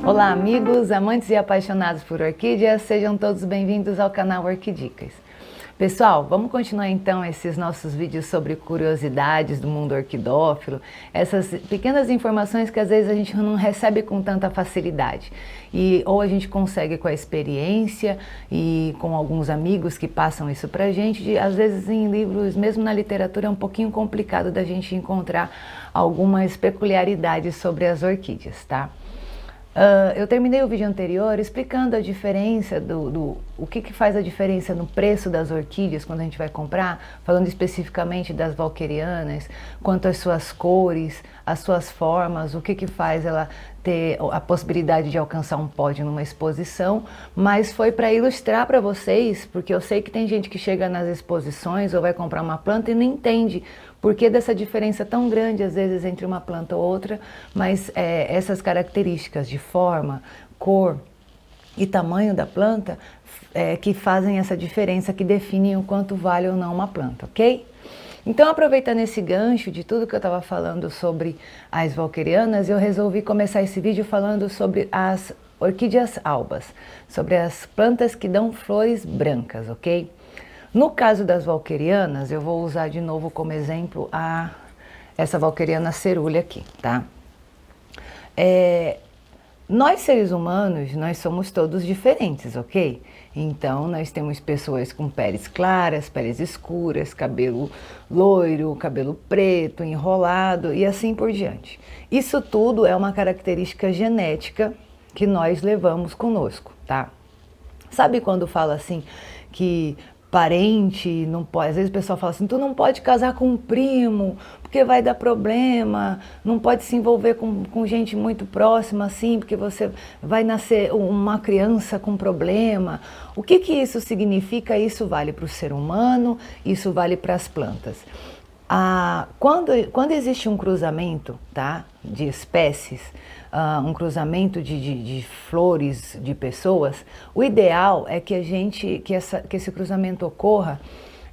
Olá amigos, amantes e apaixonados por orquídeas, sejam todos bem-vindos ao canal Orquidicas. Pessoal, vamos continuar então esses nossos vídeos sobre curiosidades do mundo orquidófilo, essas pequenas informações que às vezes a gente não recebe com tanta facilidade. Ou a gente consegue com a experiência e com alguns amigos que passam isso pra gente, às vezes em livros, mesmo na literatura, é um pouquinho complicado da gente encontrar algumas peculiaridades sobre as orquídeas, tá? Eu terminei o vídeo anterior explicando a diferença o que faz a diferença no preço das orquídeas quando a gente vai comprar, falando especificamente das valquerianas, quanto às suas cores, as suas formas, o que faz ela ter a possibilidade de alcançar um pódio numa exposição, mas foi para ilustrar para vocês, porque eu sei que tem gente que chega nas exposições ou vai comprar uma planta e não entende por que dessa diferença tão grande, às vezes, entre uma planta ou outra, mas essas características de forma, cor e tamanho da planta que fazem essa diferença, que definem o quanto vale ou não uma planta, ok? Então, aproveitando esse gancho de tudo que eu estava falando sobre as valquerianas, eu resolvi começar esse vídeo falando sobre as orquídeas albas, sobre as plantas que dão flores brancas, ok? No caso das valquerianas, eu vou usar de novo como exemplo essa valqueriana cerúlea aqui, tá? Nós seres humanos, nós somos todos diferentes, ok? Então, nós temos pessoas com peles claras, peles escuras, cabelo loiro, cabelo preto, enrolado e assim por diante. Isso tudo é uma característica genética que nós levamos conosco, tá? Sabe quando fala assim que parente não pode, às vezes o pessoal fala assim, tu não pode casar com um primo, porque vai dar problema, não pode se envolver com gente muito próxima assim, porque você vai nascer uma criança com problema. O que isso significa? Isso vale para o ser humano, isso vale para as plantas. Quando existe um cruzamento, tá, de espécies, um cruzamento de flores, de pessoas, o ideal é que esse cruzamento ocorra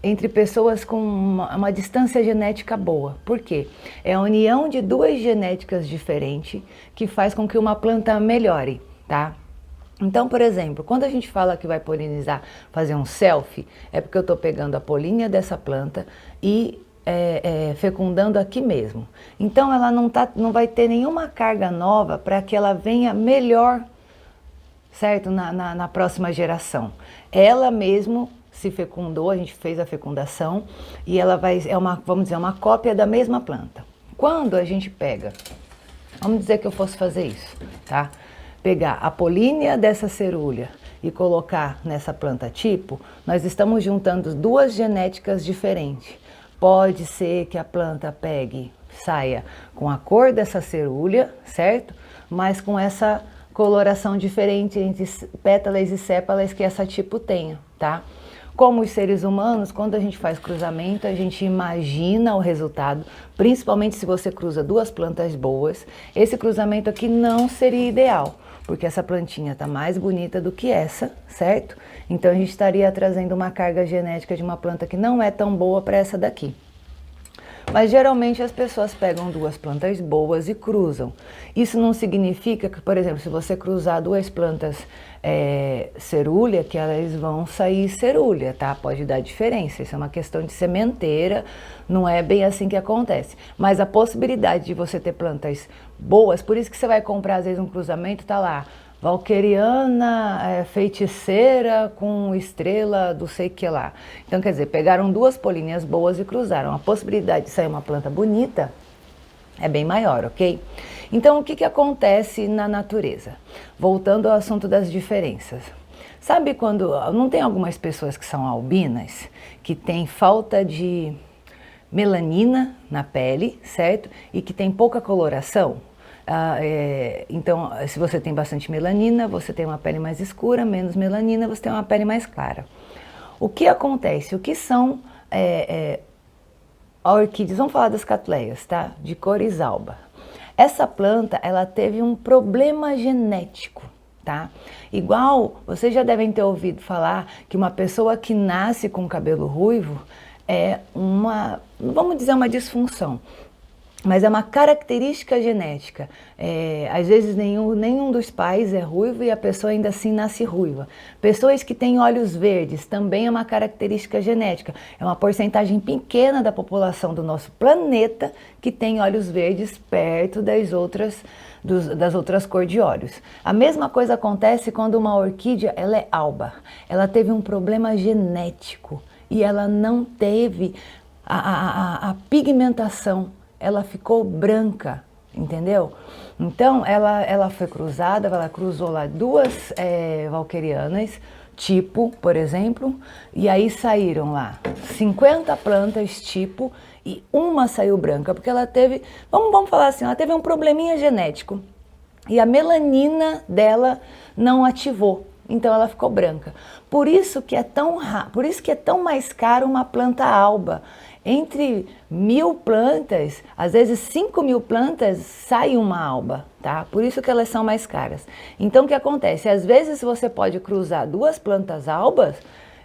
entre pessoas com uma distância genética boa. Por quê? É a união de duas genéticas diferentes que faz com que uma planta melhore, tá? Então, por exemplo, quando a gente fala que vai polinizar, fazer um selfie, é porque eu estou pegando a polínia dessa planta e fecundando aqui mesmo. Então ela não vai ter nenhuma carga nova para que ela venha melhor, certo? Na próxima geração. Ela mesmo se fecundou, a gente fez a fecundação e ela vamos dizer, uma cópia da mesma planta. Quando a gente pega, vamos dizer que eu fosse fazer isso, tá? Pegar a polínia dessa cerúlea e colocar nessa planta tipo, nós estamos juntando duas genéticas diferentes. Pode ser que a planta saia com a cor dessa cerúlea, certo? Mas com essa coloração diferente entre pétalas e sépalas que essa tipo tenha, tá? Como os seres humanos, quando a gente faz cruzamento, a gente imagina o resultado, principalmente se você cruza duas plantas boas. Esse cruzamento aqui não seria ideal, porque essa plantinha está mais bonita do que essa, certo? Então a gente estaria trazendo uma carga genética de uma planta que não é tão boa para essa daqui. Mas geralmente as pessoas pegam duas plantas boas e cruzam. Isso não significa que, por exemplo, se você cruzar duas plantas cerúlea, que elas vão sair cerúlea, tá? Pode dar diferença, isso é uma questão de sementeira, não é bem assim que acontece. Mas a possibilidade de você ter plantas boas, por isso que você vai comprar às vezes um cruzamento, tá lá, valqueriana, feiticeira com estrela do sei que lá. Então, quer dizer, pegaram duas políneas boas e cruzaram. A possibilidade de sair uma planta bonita é bem maior, ok? Então, o que acontece na natureza? Voltando ao assunto das diferenças. Sabe quando... Não tem algumas pessoas que são albinas, que têm falta de melanina na pele, certo? E que tem pouca coloração? Então, se você tem bastante melanina, você tem uma pele mais escura, menos melanina, você tem uma pele mais clara. O que acontece? O que são orquídeas? Vamos falar das catleias, tá? De cores alba. Essa planta, ela teve um problema genético, tá? Igual, vocês já devem ter ouvido falar que uma pessoa que nasce com cabelo ruivo é vamos dizer, uma disfunção. Mas é uma característica genética. Às vezes nenhum dos pais é ruivo e a pessoa ainda assim nasce ruiva. Pessoas que têm olhos verdes também é uma característica genética. É uma porcentagem pequena da população do nosso planeta que tem olhos verdes perto das outras cores de olhos. A mesma coisa acontece quando uma orquídea ela é alba. Ela teve um problema genético e ela não teve a pigmentação. Ela ficou branca, entendeu? Então, ela foi cruzada, ela cruzou lá duas valquerianas, tipo, por exemplo, e aí saíram lá 50 plantas tipo e uma saiu branca, porque ela teve, vamos falar assim, ela teve um probleminha genético e a melanina dela não ativou. Então ela ficou branca. Por isso que é tão mais caro uma planta alba. Entre 1000 plantas, às vezes 5.000 plantas, sai uma alba, tá? Por isso que elas são mais caras. Então o que acontece? Às vezes você pode cruzar duas plantas albas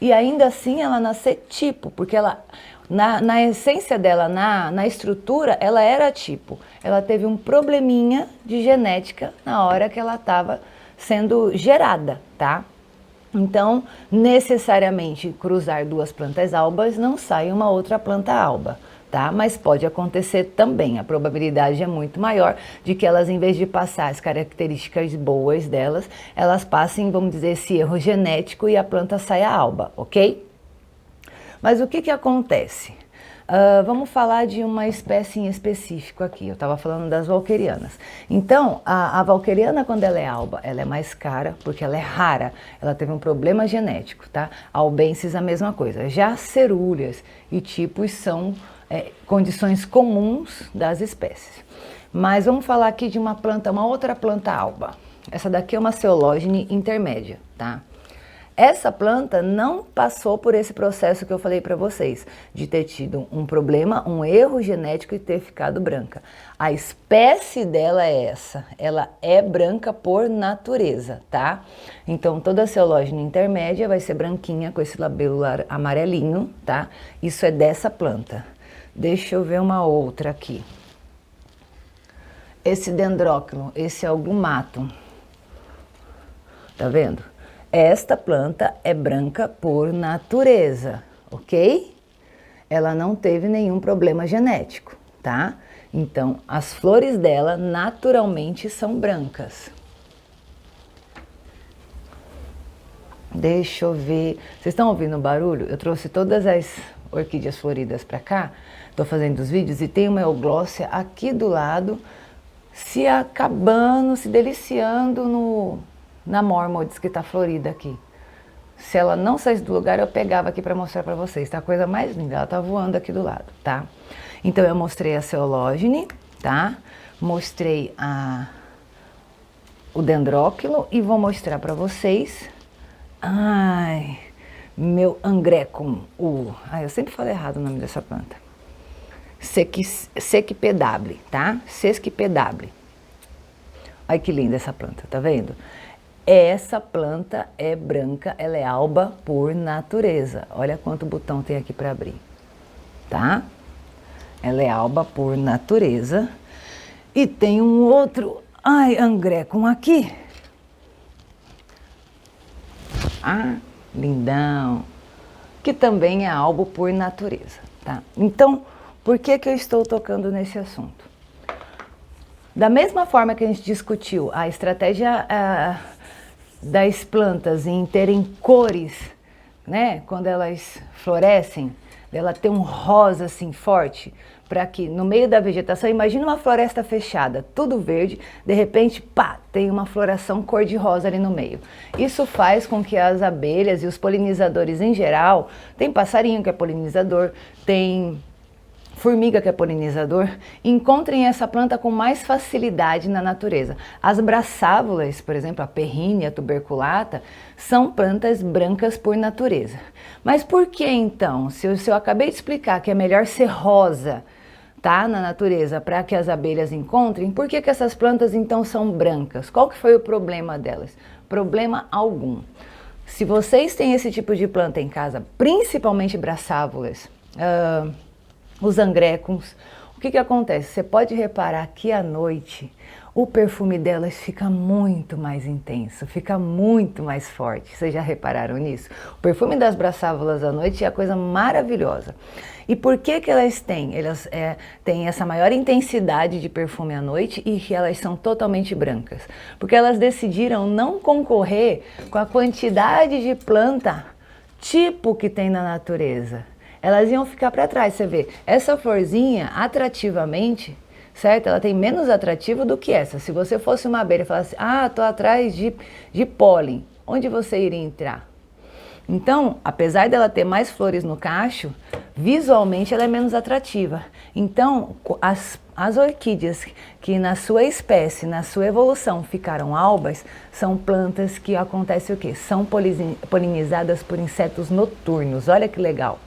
e ainda assim ela nascer tipo, porque ela, na essência dela, na estrutura, ela era tipo. Ela teve um probleminha de genética na hora que ela estava sendo gerada, tá? Então, necessariamente cruzar duas plantas albas não sai uma outra planta alba, tá? Mas pode acontecer também. A probabilidade é muito maior de que elas, em vez de passar as características boas delas, elas passem, vamos dizer, esse erro genético e a planta saia alba, ok? Mas o que acontece? Vamos falar de uma espécie em específico aqui. Eu estava falando das valquerianas. Então, a valqueriana, quando ela é alba, ela é mais cara, porque ela é rara. Ela teve um problema genético, tá? Albensis, a mesma coisa. Já cerúleas e tipos são condições comuns das espécies. Mas vamos falar aqui de uma outra planta alba. Essa daqui é uma ceológene intermédia, tá? Essa planta não passou por esse processo que eu falei para vocês, de ter tido um problema, um erro genético e ter ficado branca. A espécie dela é essa, ela é branca por natureza, tá? Então toda ceológene intermédia vai ser branquinha com esse labelo amarelinho, tá? Isso é dessa planta. Deixa eu ver uma outra aqui. Esse dendróquilo, esse algumatum, tá vendo? Esta planta é branca por natureza, ok? Ela não teve nenhum problema genético, tá? Então, as flores dela naturalmente são brancas. Deixa eu ver. Vocês estão ouvindo o barulho? Eu trouxe todas as orquídeas floridas para cá. Estou fazendo os vídeos e tem uma euglóssia aqui do lado, se acabando, se deliciando na Mormodes que está florida aqui. Se ela não saísse do lugar, eu pegava aqui para mostrar para vocês, tá? A coisa mais linda, ela tá voando aqui do lado, tá? Então eu mostrei a ceológene, tá? Mostrei o dendróquilo e vou mostrar para vocês, meu angrecum, eu sempre falo errado o nome dessa planta. Sesquipedale, tá? Sesquipedale. Olha que linda essa planta, tá vendo? Essa planta é branca, ela é alba por natureza. Olha quanto botão tem aqui para abrir, tá? Ela é alba por natureza. E tem um outro, angrecum aqui. Lindão. Que também é albo por natureza, tá? Então, por que eu estou tocando nesse assunto? Da mesma forma que a gente discutiu a estratégia das plantas em terem cores, né? Quando elas florescem, ela tem um rosa assim forte, para que no meio da vegetação, imagina uma floresta fechada, tudo verde, de repente, pá, tem uma floração cor-de-rosa ali no meio. Isso faz com que as abelhas e os polinizadores em geral, tem passarinho que é polinizador, tem formiga que é polinizador, encontrem essa planta com mais facilidade na natureza. As braçávolas, por exemplo, a perrine, a tuberculata, são plantas brancas por natureza. Mas por que então? Se eu acabei de explicar que é melhor ser rosa, tá, na natureza, para que as abelhas encontrem, por que essas plantas então são brancas? Qual que foi o problema delas? Problema algum. Se vocês têm esse tipo de planta em casa, principalmente braçávolas, os angrecums, O que que acontece? Você pode reparar que à noite o perfume delas fica muito mais intenso, fica muito mais forte. Vocês já repararam nisso? O perfume das braçávolas à noite é a coisa maravilhosa. E por que que elas têm? Elas têm essa maior intensidade de perfume à noite e que elas são totalmente brancas. Porque elas decidiram não concorrer com a quantidade de planta tipo que tem na natureza. Elas iam ficar para trás, você vê. Essa florzinha, atrativamente, certo? Ela tem menos atrativo do que essa. Se você fosse uma abelha e falasse, ah, tô atrás de pólen, onde você iria entrar? Então, apesar dela ter mais flores no cacho, visualmente ela é menos atrativa. Então, as orquídeas que na sua espécie, na sua evolução, ficaram albas, são plantas que acontece o quê? São polinizadas por insetos noturnos. Olha que legal.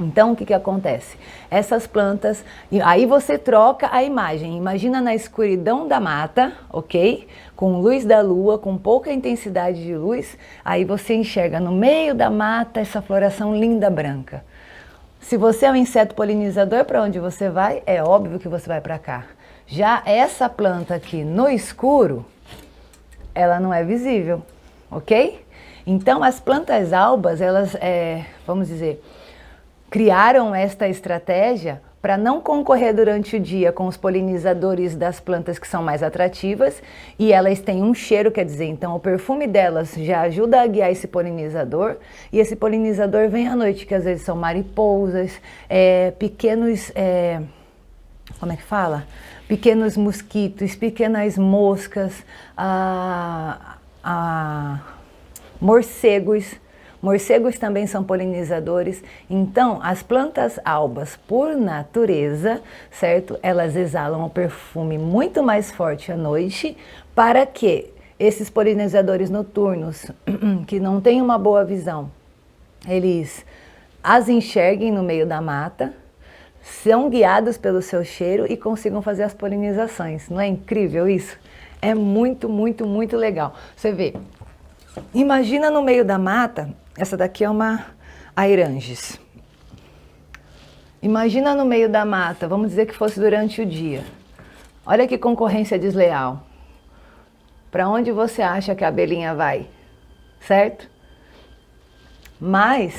Então, o que que acontece? Essas plantas, aí você troca a imagem. Imagina na escuridão da mata, ok? Com luz da lua, com pouca intensidade de luz, aí você enxerga no meio da mata essa floração linda branca. Se você é um inseto polinizador, para onde você vai? É óbvio que você vai para cá. Já essa planta aqui no escuro, ela não é visível, ok? Então, as plantas albas, elas, vamos dizer, criaram esta estratégia para não concorrer durante o dia com os polinizadores das plantas que são mais atrativas e elas têm um cheiro, quer dizer, então o perfume delas já ajuda a guiar esse polinizador e esse polinizador vem à noite, que às vezes são mariposas, pequenos, como é que fala? Pequenos mosquitos, pequenas moscas, morcegos. Morcegos também são polinizadores, então as plantas albas, por natureza, certo? Elas exalam um perfume muito mais forte à noite para que esses polinizadores noturnos, que não têm uma boa visão, eles as enxerguem no meio da mata, são guiados pelo seu cheiro e consigam fazer as polinizações. Não é incrível isso? É muito, muito, muito legal. Você vê, imagina no meio da mata. Essa daqui é uma airanges. Imagina no meio da mata, vamos dizer que fosse durante o dia. Olha que concorrência desleal. Para onde você acha que a abelhinha vai? Certo? Mas,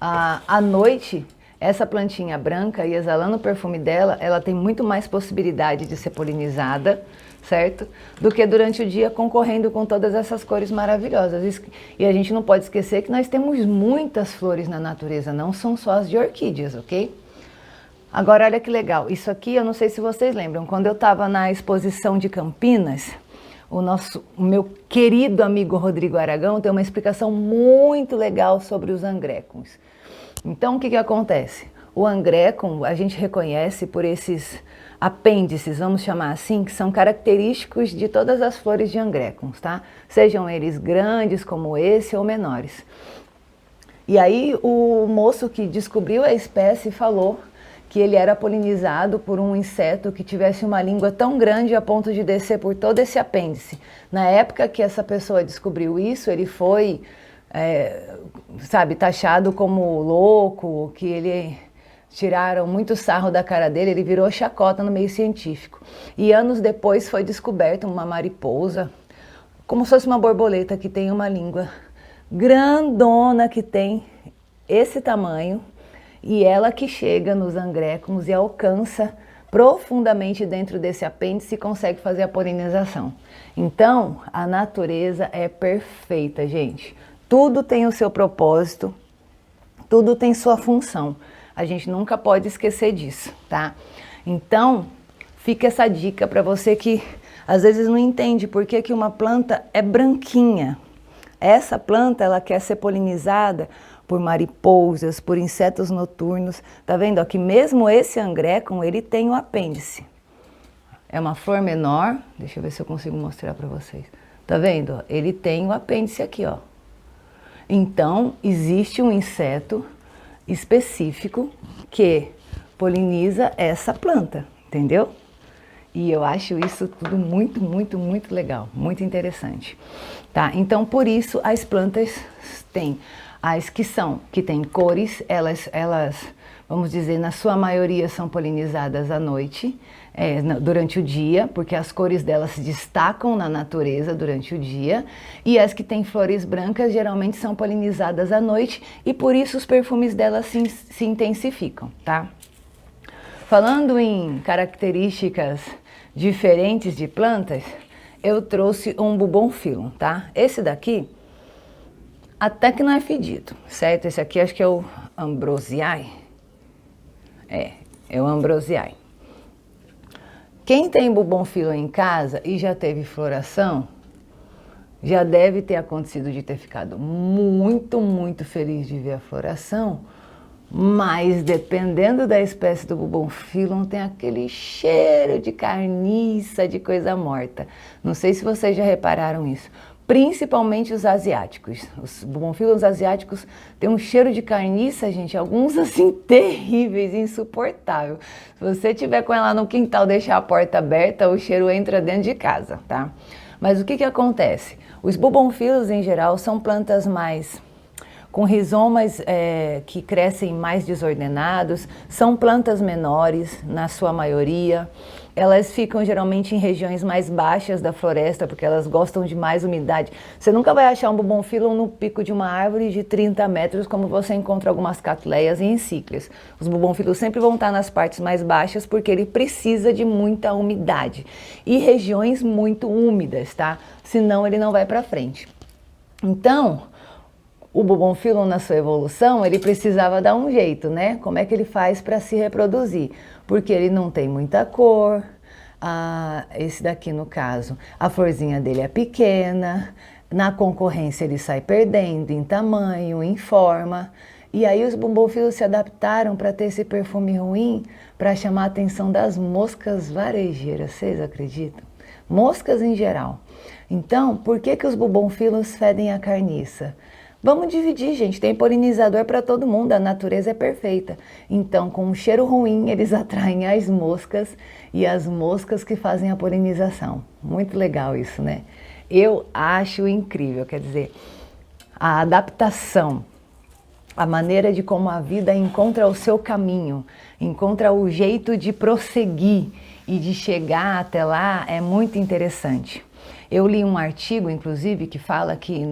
à noite, essa plantinha branca e exalando o perfume dela, ela tem muito mais possibilidade de ser polinizada, certo? Do que durante o dia concorrendo com todas essas cores maravilhosas. E a gente não pode esquecer que nós temos muitas flores na natureza, não são só as de orquídeas, ok? Agora, olha que legal. Isso aqui, eu não sei se vocês lembram, quando eu estava na exposição de Campinas, o meu querido amigo Rodrigo Aragão tem uma explicação muito legal sobre os angrecums. Então, o que que acontece? O angrecum a gente reconhece por esses apêndices, vamos chamar assim, que são característicos de todas as flores de angrecums, tá? Sejam eles grandes como esse ou menores. E aí o moço que descobriu a espécie falou que ele era polinizado por um inseto que tivesse uma língua tão grande a ponto de descer por todo esse apêndice. Na época que essa pessoa descobriu isso, ele foi, taxado como louco, que ele tiraram muito sarro da cara dele, ele virou chacota no meio científico. E anos depois foi descoberta uma mariposa, como se fosse uma borboleta que tem uma língua grandona, que tem esse tamanho, e ela que chega nos angrecums e alcança profundamente dentro desse apêndice e consegue fazer a polinização. Então, a natureza é perfeita, gente. Tudo tem o seu propósito, tudo tem sua função. A gente nunca pode esquecer disso, tá? Então, fica essa dica para você que às vezes não entende por que que uma planta é branquinha. Essa planta, ela quer ser polinizada por mariposas, por insetos noturnos. Tá vendo? Ó, que mesmo esse angrecum, ele tem um apêndice. É uma flor menor, deixa eu ver se eu consigo mostrar para vocês. Tá vendo? Ele tem um apêndice aqui, ó. Então, existe um inseto específico que poliniza essa planta, entendeu? E eu acho isso tudo muito, muito, muito legal, muito interessante, tá? Então, por isso, as plantas têm as que têm cores, elas vamos dizer, na sua maioria são polinizadas à noite, durante o dia, porque as cores delas se destacam na natureza durante o dia, e as que têm flores brancas geralmente são polinizadas à noite, e por isso os perfumes delas se intensificam, tá? Falando em características diferentes de plantas, eu trouxe um Bubomphyllum, tá? Esse daqui até que não é fedido, certo? Esse aqui acho que é o Ambrosiae. É o Ambrosiae. Quem tem Bubomphyllum em casa e já teve floração, já deve ter acontecido de ter ficado muito, muito feliz de ver a floração, mas dependendo da espécie do Bubomphyllum, tem aquele cheiro de carniça, de coisa morta. Não sei se vocês já repararam isso. Principalmente os asiáticos. Os Bubomphyllums asiáticos têm um cheiro de carniça, gente, alguns assim terríveis, insuportável. Se você tiver com ela no quintal, deixar a porta aberta, o cheiro entra dentro de casa, tá? Mas o que acontece? Os Bubomphyllums em geral são plantas mais com rizomas que crescem mais desordenados, são plantas menores na sua maioria. Elas ficam geralmente em regiões mais baixas da floresta, porque elas gostam de mais umidade. Você nunca vai achar um Bubomphyllum no pico de uma árvore de 30 metros, como você encontra algumas Cattleyas e encíclias. Os Bubomphyllums sempre vão estar nas partes mais baixas, porque ele precisa de muita umidade. E regiões muito úmidas, tá? Senão ele não vai para frente. Então, o Bubomphyllum na sua evolução, ele precisava dar um jeito, né? Como é que ele faz para se reproduzir? Porque ele não tem muita cor, esse daqui no caso, a florzinha dele é pequena, na concorrência ele sai perdendo em tamanho, em forma, e aí os Bubomphyllums se adaptaram para ter esse perfume ruim, para chamar a atenção das moscas varejeiras, vocês acreditam? Moscas em geral. Então, por que os Bubomphyllums fedem a carniça? Vamos dividir, gente, tem polinizador para todo mundo, a natureza é perfeita. Então, com um cheiro ruim, eles atraem as moscas e as moscas que fazem a polinização. Muito legal isso, né? Eu acho incrível, quer dizer, a adaptação, a maneira de como a vida encontra o seu caminho, encontra o jeito de prosseguir e de chegar até lá é muito interessante. Eu li um artigo, inclusive, que fala que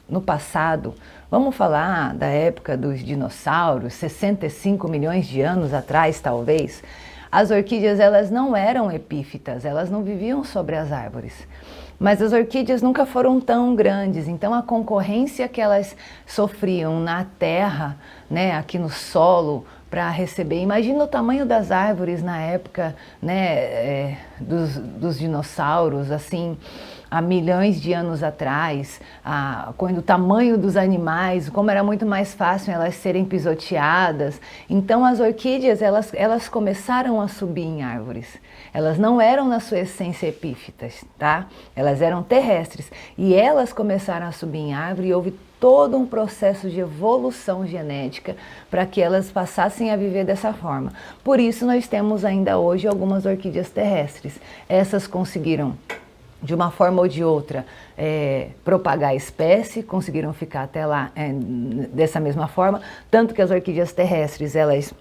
no passado, vamos falar da época dos dinossauros, 65 milhões de anos atrás, talvez, as orquídeas elas não eram epífitas, elas não viviam sobre as árvores. Mas as orquídeas nunca foram tão grandes, então a concorrência que elas sofriam na terra, né, aqui no solo, para receber. Imagina o tamanho das árvores na época, né, dos dinossauros, assim, há milhões de anos atrás, quando o tamanho dos animais, como era muito mais fácil elas serem pisoteadas. Então as orquídeas, elas começaram a subir em árvores. Elas não eram na sua essência epífitas, tá? Elas eram terrestres. E elas começaram a subir em árvore e houve todo um processo de evolução genética para que elas passassem a viver dessa forma. Por isso nós temos ainda hoje algumas orquídeas terrestres. Essas conseguiram, de uma forma ou de outra, propagar a espécie, conseguiram ficar até lá dessa mesma forma, tanto que as orquídeas terrestres, elas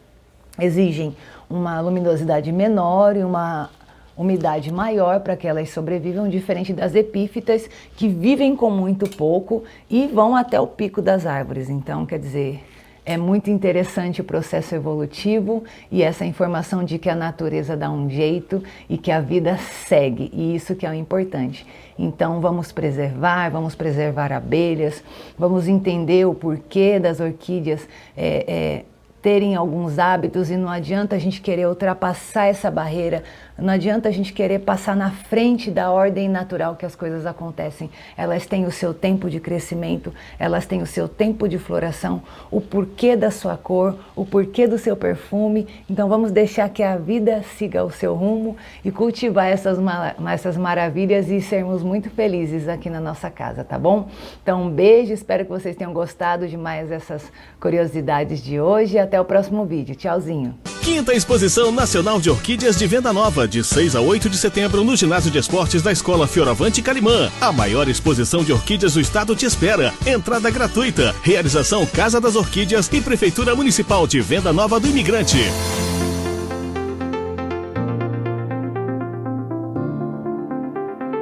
exigem uma luminosidade menor e uma umidade maior para que elas sobrevivam, diferente das epífitas, que vivem com muito pouco e vão até o pico das árvores. Então, quer dizer, é muito interessante o processo evolutivo e essa informação de que a natureza dá um jeito e que a vida segue, e isso que é o importante. Então vamos preservar abelhas, vamos entender o porquê das orquídeas terem alguns hábitos, e não adianta a gente querer ultrapassar essa barreira, não adianta a gente querer passar na frente da ordem natural que as coisas acontecem. Elas têm o seu tempo de crescimento, elas têm o seu tempo de floração, o porquê da sua cor, o porquê do seu perfume. Então vamos deixar que a vida siga o seu rumo e cultivar essas maravilhas e sermos muito felizes aqui na nossa casa, tá bom? Então um beijo, espero que vocês tenham gostado de mais essas curiosidades de hoje e até o próximo vídeo. Tchauzinho! 5ª Exposição Nacional de Orquídeas de Venda Nova, de 6 a 8 de setembro, no Ginásio de Esportes da Escola Fioravante Carimã. A maior exposição de orquídeas do estado te espera. Entrada gratuita. Realização Casa das Orquídeas e Prefeitura Municipal de Venda Nova do Imigrante.